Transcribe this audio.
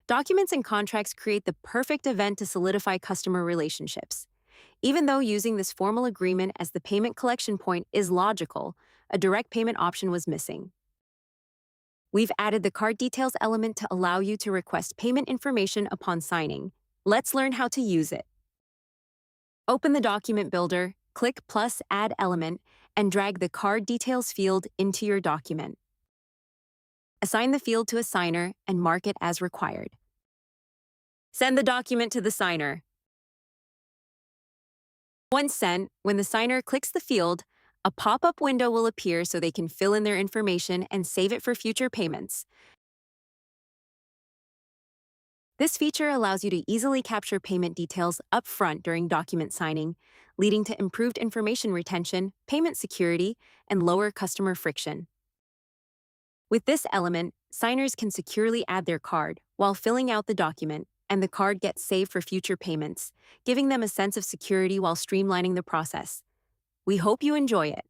Documents and contracts create the perfect event to solidify customer relationships. Even though using this formal agreement as the payment collection point is logical, a direct payment option was missing. We've added the card details element to allow you to request payment information upon signing. Let's learn how to use it. Open the document builder, click plus add element, and drag the card details field into your document. Assign the field to a signer and mark it as required. Send the document to the signer. Once sent, when the signer clicks the field, a pop-up window will appear so they can fill in their information and save it for future payments. This feature allows you to easily capture payment details upfront during document signing, leading to improved information retention, payment security, and lower customer friction. With this element, signers can securely add their card while filling out the document, and the card gets saved for future payments, giving them a sense of security while streamlining the process. We hope you enjoy it.